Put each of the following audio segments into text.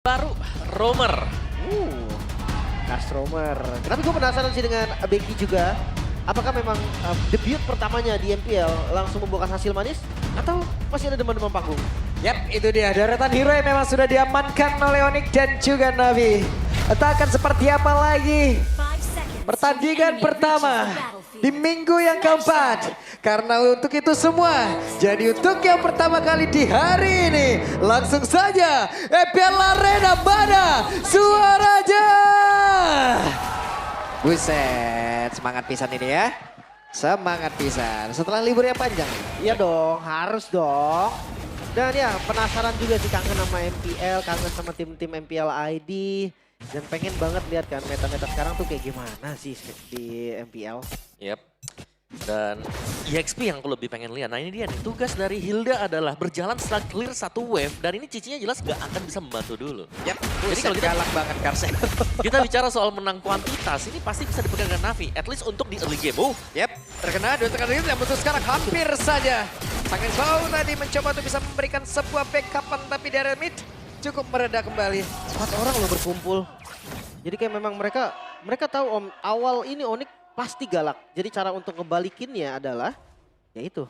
Baru Romer. Cars Romer. Tapi gue penasaran sih dengan Becky juga. Apakah memang debut pertamanya di MPL langsung membuahkan hasil manis? Atau masih ada demam-demam panggung? Yap, itu dia. Deretan hero yang memang sudah diamankan oleh Onyx dan juga Navi. Entah akan seperti apa lagi pertandingan pertama di minggu yang keempat. Karena untuk itu semua, jadi untuk yang pertama kali di hari ini, langsung saja MPL Arena mana suaranya. Buset, semangat pisan ini ya. Semangat pisan. Setelah libur yang panjang. Iya dong, harus dong. Dan ya penasaran juga sih, kangen sama MPL, kangen sama tim-tim MPL ID. Dan pengen banget lihat kan meta-meta sekarang tuh kayak gimana sih di MPL. Yap. Dan EXP yang aku lebih pengen lihat. Nah ini dia nih, tugas dari Hilda adalah berjalan setelah clear satu wave. Dan ini cicinya jelas gak akan bisa membantu dulu. Yap, Jadi kalau kita galak banget Karsen. Kita bicara soal menang kuantitas, ini pasti bisa dipegang dengan Navi. At least untuk di early game. Yap, terkena dua tekan yang muncul sekarang hampir saja. Sangat jauh tadi mencoba untuk bisa memberikan sebuah backupan, tapi dari mid cukup mereda kembali. 4 orang loh berkumpul. Jadi kayak memang mereka tahu awal ini Onyx pasti galak. Jadi cara untuk ngebalikinnya adalah ya itu.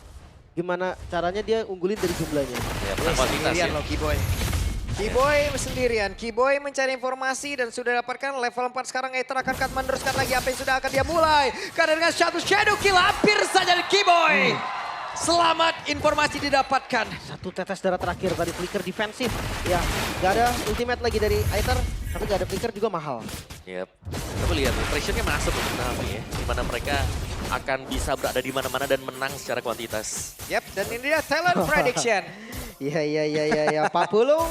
Gimana caranya dia unggulin dari jumlahnya. Ya, menang kuantitas ya. Sendirian loh Kiboy. Kiboy sendirian. Kiboy mencari informasi dan sudah dapatkan level 4 sekarang. Aether akan meneruskan lagi apa yang sudah akan dia mulai. Karena dengan satu shadow kill hampir saja dari Kiboy. Selamat informasi didapatkan. Satu tetes darah terakhir tadi flicker defensif. Ya, gak ada ultimate lagi dari Aether, tapi gak ada flicker juga mahal. Yap. Tapi lihat nih, pressure-nya masuk untuk Navi ya. Dimana mereka akan bisa berada di mana-mana dan menang secara kuantitas. Yap, dan ini dia talent prediction. Iya. Pak Pulung,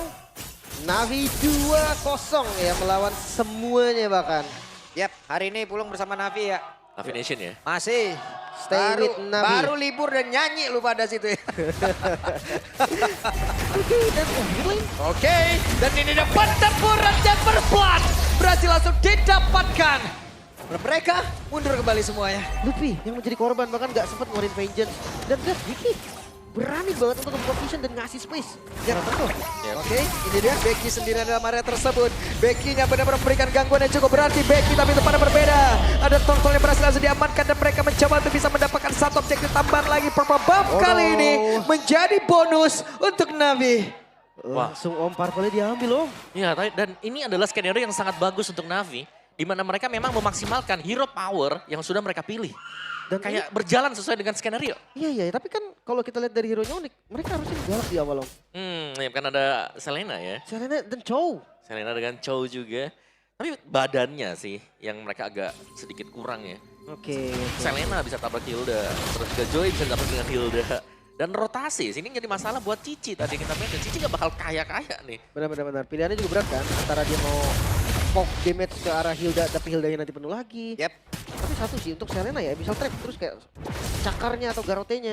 Navi 2-0 ya melawan semuanya bahkan. Yap, hari ini Pulung bersama Navi ya. Navi Nation ya. Masih. Stay with Navi. Baru libur dan nyanyi lu pada situ ya. Oke, dan ini ada pertempuran yang berplat. Berhasil langsung didapatkan. Dan mereka mundur kembali semuanya. Luffy yang menjadi korban bahkan gak sempat ngeluarin vengeance. Dan lihat Vicky berani banget untuk membuat vision dan ngasih space. Ya tentu. Oke, ini dia Becky sendirian dalam area tersebut. Becky-nya benar-benar memberikan gangguan yang cukup berarti. Becky tapi itu pada berbeda. Ada Tortol yang berhasil langsung diamankan dan mereka mencoba untuk bisa mendapatkan satu objektif tambahan lagi. Purple Buff kali ini menjadi bonus untuk Navi. Langsung Om Purple diambil Om. Iya, dan ini adalah skenario yang sangat bagus untuk Navi. Di mana mereka memang memaksimalkan hero power yang sudah mereka pilih. Dan kayak berjalan sesuai dengan skenario. Iya, tapi kan kalau kita lihat dari hero-nya Onyx, mereka harusnya galak di awal Om. Ya kan ada Selena ya. Selena dan Chow. Selena dengan Chow juga. Tapi badannya sih yang mereka agak sedikit kurang ya. Oke. Selena bisa tabrak Hilda, terus juga Joy bisa tabrak dengan Hilda. Dan rotasi, sini jadi masalah buat Cici tadi kita main. Cici gak bakal kaya-kaya nih. Benar. Pilihannya juga berat kan, antara dia mau poke damage ke arah Hilda, tapi Hildanya nanti penuh lagi. Yap. Tapi satu sih untuk Selena ya, misal trap terus kayak cakarnya atau garotenya.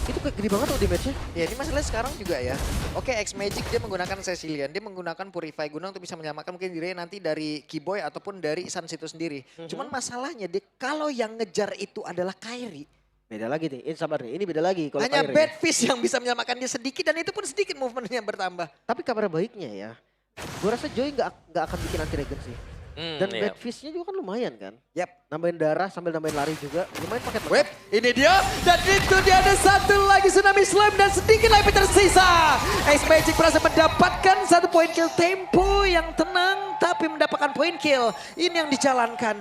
Itu kayak gede banget loh damage-nya. Ya ini masalahnya sekarang juga ya. Oke, X-Magic dia menggunakan Cecilian, dia menggunakan Purify guna untuk bisa menyelamatkan mungkin dirinya nanti dari Kiboy ataupun dari Sans itu sendiri. Cuman masalahnya dia kalau yang ngejar itu adalah Kairi. Beda lagi nih, ini sabar nih, ini beda lagi. Kalau Hanya Fire Bad Fish yang bisa menyelamatkan dia sedikit dan itu pun sedikit movementnya bertambah. Tapi kabar baiknya ya, gue rasa Joy nggak akan bikin anti-regen sih. Dan Bad Fish-nya juga kan lumayan kan. Yap. Nambahin darah sambil nambahin lari juga, lumayan paket. Web, ini dia. Dan itu dia ada satu lagi Tsunami Slam dan sedikit lagi tersisa. X-Magic berhasil mendapatkan satu poin kill, tempo yang tenang tapi mendapatkan poin kill. Ini yang dijalankan.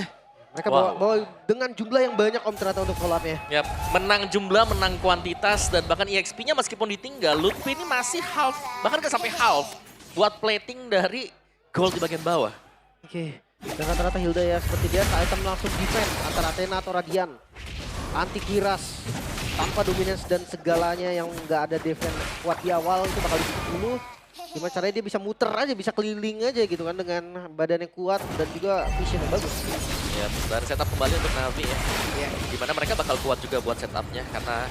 Mereka bawa dengan jumlah yang banyak Om ternyata untuk collab-nya. Yap, menang jumlah, menang kuantitas, dan bahkan EXP-nya meskipun ditinggal, Lutfi ini masih half, bahkan ke sampai half buat plating dari gold di bagian bawah. Oke, dan rata-rata Hilda ya seperti dia, item langsung defense antara Athena atau Radiant. Anti Kiras, tanpa dominance dan segalanya yang nggak ada defense kuat di awal itu bakal ditutup dulu. Gimana caranya dia bisa muter aja, bisa keliling aja gitu kan dengan badan yang kuat dan juga vision yang bagus. Ya, dan setup kembali untuk Navi ya. Dimana mereka bakal kuat juga buat setupnya karena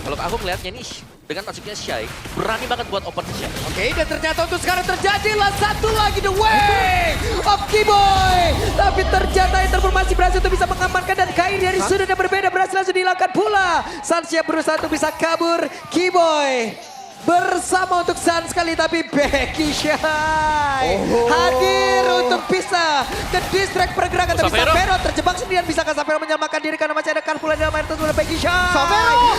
kalau aku melihatnya nih dengan masuknya Shy berani banget buat open shot. Oke, dan ternyata untuk sekarang terjadilah satu lagi the way of Kiboy. Tapi ternyata Interformasi berhasil untuk bisa mengamankan dan Kairi dari sudut yang berbeda berhasil langsung dihilangkan pula. Sansya berusaha untuk bisa kabur, Kiboy bersama untuk Sans sekali, tapi Becky Shy hadir untuk bisa ke distract pergerakan, tapi Xavero. Xavero terjebak sendirian. Bisakah Xavero menyelamatkan diri karena masih ada Carpula dalam air tersebut? Becky Shy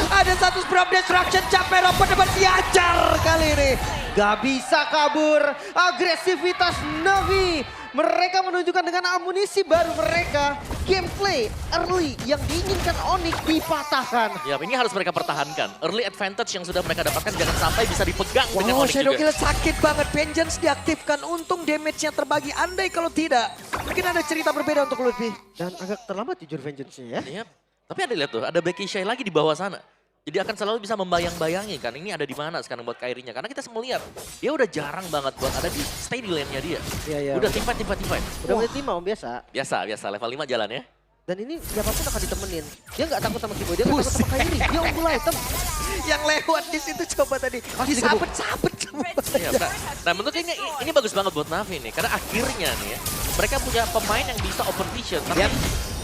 ada satu Sprout Destruction, Xavero pedebat diajar kali ini. Gak bisa kabur, agresivitas Navi. Mereka menunjukkan dengan amunisi baru mereka. Gameplay early yang diinginkan Onyx dipatahkan. Ya, ini harus mereka pertahankan. Early advantage yang sudah mereka dapatkan jangan sampai bisa dipegang dengan Wow, Onyx Shadow juga. Killer sakit banget. Vengeance diaktifkan, untung damage-nya terbagi. Andai kalau tidak, mungkin ada cerita berbeda untuk Lutfi. Dan agak terlambat jujur vengeance-nya ya. Iya. Tapi ada lihat tuh, ada Becky Shy lagi di bawah sana. Jadi akan selalu bisa membayang-bayangi kan ini ada di mana sekarang buat Kyrie-nya. Karena kita melihat dia udah jarang banget buat ada di stay di lane-nya dia. Iya, iya. Udah teamfight. Udah menit 5 om biasa. Biasa, level 5 jalan ya. Dan ini siapapun akan ditemenin. Dia nggak takut sama Kibo, dia nggak takut sama Kyrie. Dia unggul item. Yang lewat di situ coba tadi. Disabet-sabet semua. Iya, nah menurut ini bagus banget buat Navi nih. Karena akhirnya nih ya, mereka punya pemain yang bisa open vision. Tapi Yap.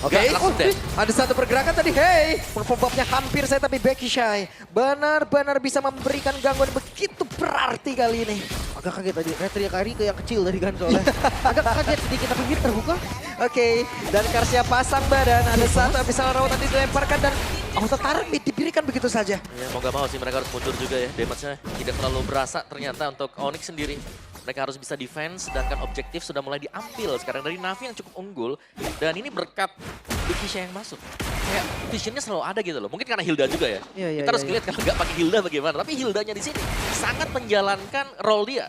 Oke, langsung dead. Ada satu pergerakan tadi, hey. Pop-up-nya hampir saya, tapi Becky Shy benar-benar bisa memberikan gangguan begitu berarti kali ini. Agak kaget tadi, retri Kyrie ke yang kecil tadi kan soalnya. Agak kaget sedikit tapi mid terbuka. Oke, dan Karsia pasang badan, ada satu habis rawatan dilemparkan dan auto tarik mid diberikan begitu saja. Ya, mau gak mau sih mereka harus mundur juga ya. Damage-nya tidak terlalu berasa ternyata untuk Onyx sendiri. Mereka harus bisa defense, sedangkan objektif sudah mulai diambil sekarang dari Navi yang cukup unggul. Dan ini berkat Becky Shy yang masuk. Kayak visionnya selalu ada gitu loh. Mungkin karena Hilda juga ya. Iya, Kita harus iya. lihat kalau nggak pakai Hilda bagaimana. Tapi Hildanya di sini sangat menjalankan role dia.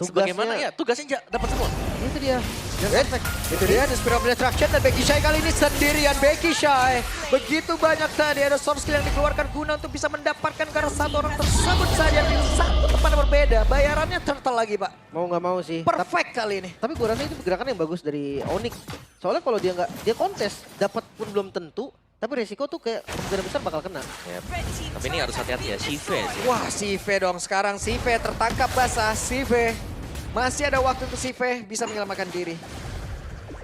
Sebagaimana ya tugasnya dapat semua. Itu dia. Dan efek. Itu dia, ada Spiral of Destruction dan Becky Shy kali ini sendirian. Becky Shy begitu banyak tadi, ada source skill yang dikeluarkan guna untuk bisa mendapatkan karena satu orang tersebut saja di satu tempat yang berbeda. Bayarannya turtle lagi Pak. Mau nggak mau sih. Perfect kali ini. Tapi gue rasa itu gerakan yang bagus dari Onyx. Soalnya kalau dia kontes, dapat pun belum tentu. Tapi resiko tuh kayak kemungkinan besar bakal kena. Ya. Tapi ini harus hati-hati ya, Shive sih. Wah, Sive dong sekarang. Sive tertangkap basah. Sive. Masih ada waktu untuk Sive bisa menyelamatkan diri.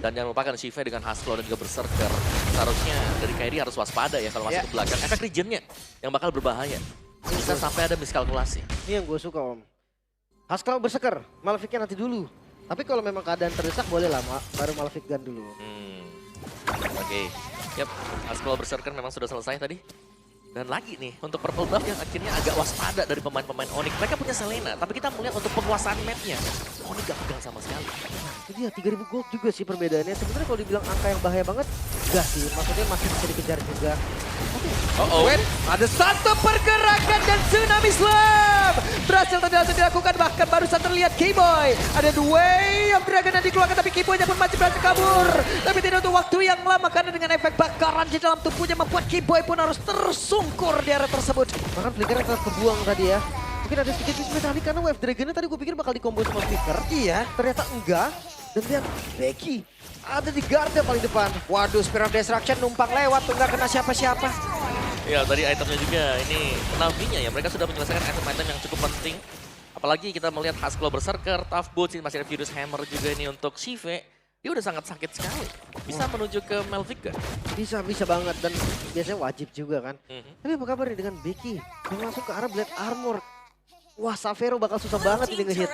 Dan jangan lupakan Shive dengan Hustle dan juga Berserker. Seharusnya dari Kyrie harus waspada ya kalau masuk ke belakang. Efek regionnya yang bakal berbahaya. Bisa sampai ada miskalkulasi. Ini yang gue suka om. Haskell berseker, Maleficnya nanti dulu. Tapi kalau memang keadaan terdesak boleh lah, baru Malefic Gun dulu. Oke. Yap, Hustle Berserker memang sudah selesai tadi. Dan lagi nih, untuk Purple Buff yang akhirnya agak waspada dari pemain-pemain Onyx. Mereka punya Selena, tapi kita melihat untuk penguasaan mapnya. Onyx gak pegang sama sekali. Itu dia 3000 gold juga sih perbedaannya. Sebenarnya kalau dibilang angka yang bahaya banget, enggak sih. Maksudnya masih bisa dikejar juga. Tapi Wait, ada satu pergerakan dan Tsunami Slam berhasil dilakukan, bahkan barusan terlihat Keyboy. Ada Way of Dragon yang dikeluarkan, tapi Keyboy pun masih berhasil kabur. Tapi tidak untuk waktu yang lama karena dengan efek bakaran di dalam tubuhnya membuat Keyboy pun harus tersungkur di area tersebut. bahkan Flickernya tetap kebuang tadi ya. Mungkin ada sedikit mismetalik karena Wave Dragon-nya tadi gue pikir bakal dikombo sama Flicker. Iya. Ternyata enggak. Dan lihat Becky ada di garda paling depan. Waduh, Spiral of Destruction numpang lewat tuh nggak kena siapa-siapa. Ya tadi itemnya juga ini Navi-nya ya. Mereka sudah menyelesaikan item-item yang cukup penting. Apalagi kita melihat Hustle Berserker, Tough Boots, ini masih ada Furious Hammer juga ini untuk Shive. Dia udah sangat sakit sekali. Bisa menuju ke Malphite gak? Bisa banget dan biasanya wajib juga kan. Tapi apa kabar nih dengan Becky yang langsung ke arah Blade Armor. Wah, Xavero bakal susah banget ini ngehit.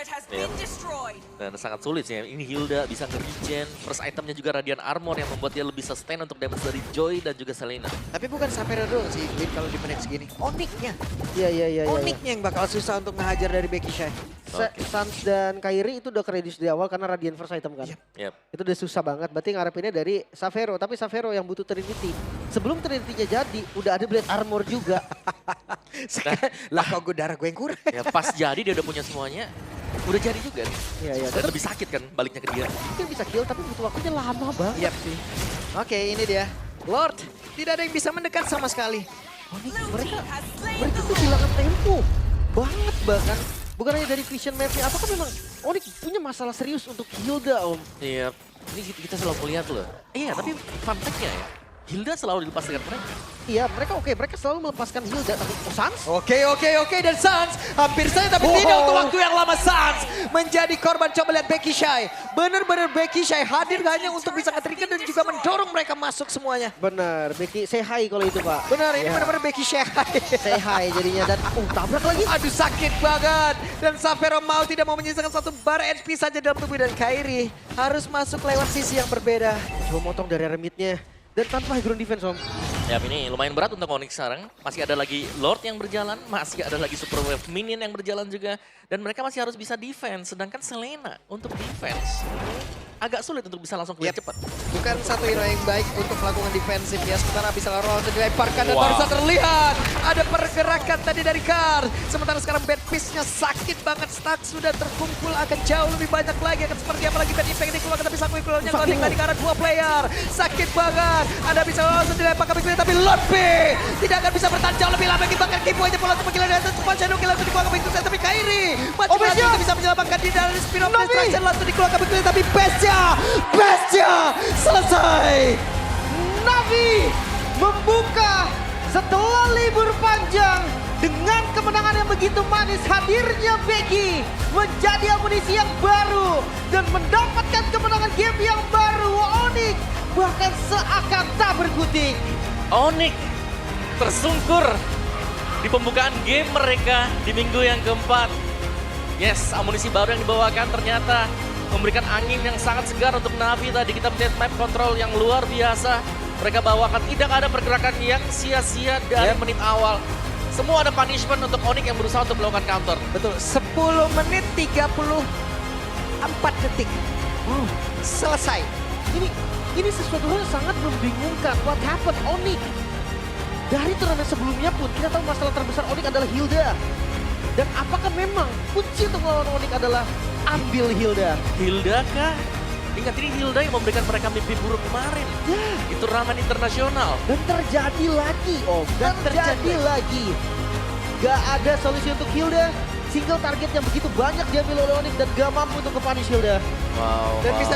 Dan sangat sulit sih. Ini Hilda bisa nge-regen. First itemnya juga Radiant Armor yang membuat dia lebih sustain untuk damage dari Joy dan juga Selena. Tapi bukan Xavero doang sih, Glip, kalau di menit segini. Onyx-nya. Iya. Onyx-nya yang bakal susah untuk ngehajar dari Becky Shy. Sans dan Kyrie itu udah kredis di awal karena Radiant first item kan. Yep. Itu udah susah banget, berarti ngarepinnya dari Xavero. Tapi Xavero yang butuh Trinity. Sebelum Trinity-nya jadi, udah ada Blade Armor juga. Lah kok gue darah gue yang kurang. Ya pas jadi dia udah punya semuanya. Udah jadi juga nih. Iya. Dan lebih sakit kan baliknya ke dia. Mungkin bisa kill, tapi butuh waktunya lama banget. Iya sih. Oke, ini dia. Lord, tidak ada yang bisa mendekat sama sekali. Mereka tuh kehilangan tempo. Banget bahkan. Bukan hanya dari vision map-nya, apakah memang Onyx punya masalah serius untuk Hilda om? Iya. Ini kita selalu melihat loh. Iya tapi fun fact-nya ya. Hilda selalu dilepas dengan mereka. Iya, mereka selalu melepaskan Hilda, tapi Sans? Oke, dan Sans hampir saja tapi tidak untuk waktu yang lama. Sans menjadi korban. Coba lihat Becky Shy. Benar-benar Becky Shy hadir hanya untuk bisa nge-trigger dan juga mendorong mereka masuk semuanya. Benar, Becky say hi kalau itu Pak. Benar, ini Iya. benar-benar Becky Shy. Say hi jadinya dan tabrak lagi. Aduh sakit banget. Dan Savero mau tidak mau menyisakan satu bar HP saja dalam tubuh dan Kairi harus masuk lewat sisi yang berbeda. Coba motong dari remitnya dan tanpa high ground defense Om. Ya ini lumayan berat untuk Onyx sekarang. Masih ada lagi Lord yang berjalan, masih ada lagi Super Wave Minion yang berjalan juga. Dan mereka masih harus bisa defense, sedangkan Selena untuk defense agak sulit untuk bisa langsung clear cepat. Bukan satu hero yang baik untuk melakukan defensif ya. Sementara bisa roll dilemparkan dan Wow. baru saja terlihat. Ada pergerakan tadi dari Kar. Sementara sekarang bad piece-nya sakit banget. Stack sudah terkumpul akan jauh lebih banyak lagi. Akan seperti apa lagi bad impact dikeluarkan tapi sang Wikulnya connect tadi ke arah 2 player. Sakit banget. Anda bisa langsung dilemparkan Wikulnya tapi Lord B tidak akan bisa bertahan jauh lebih lama. Bahkan Kipu aja pola untuk menggila dan cepat Shadow Killer langsung dikeluarkan Wikulnya tapi Kairi masih berhasil bisa menyelamatkan diri dari Spin of Destruction langsung dikeluarkan Wikulnya tapi Bestnya selesai. Navi membuka setelah libur panjang dengan kemenangan yang begitu manis. Hadirnya Becky menjadi amunisi yang baru dan mendapatkan kemenangan game yang baru. Onyx bahkan seakan tak berkutik. Onyx tersungkur di pembukaan game mereka di minggu yang keempat. Yes, amunisi baru yang dibawakan ternyata memberikan angin yang sangat segar untuk Navi. Tadi kita melihat map control yang luar biasa. Mereka bawakan tidak ada pergerakan yang sia-sia dari menit awal. Semua ada punishment untuk Onyx yang berusaha untuk melakukan counter. Betul, 10 menit 34 detik. Selesai. Ini sesuatu hal yang sangat membingungkan. What happened Onyx? Dari turnamen sebelumnya pun kita tahu masalah terbesar Onyx adalah Hilda. Dan apakah memang kunci untuk melawan Onyx adalah ambil Hilda? Hilda kah? Ingat ini Hilda yang memberikan mereka mimpi buruk kemarin. Ya, Di turnamen internasional. dan terjadi lagi Om. Dan terjadi lagi. Gak ada solusi untuk Hilda. Single target yang begitu banyak diambil oleh Onyx dan gak mampu untuk nge-punish Hilda. Wow. Dan bisa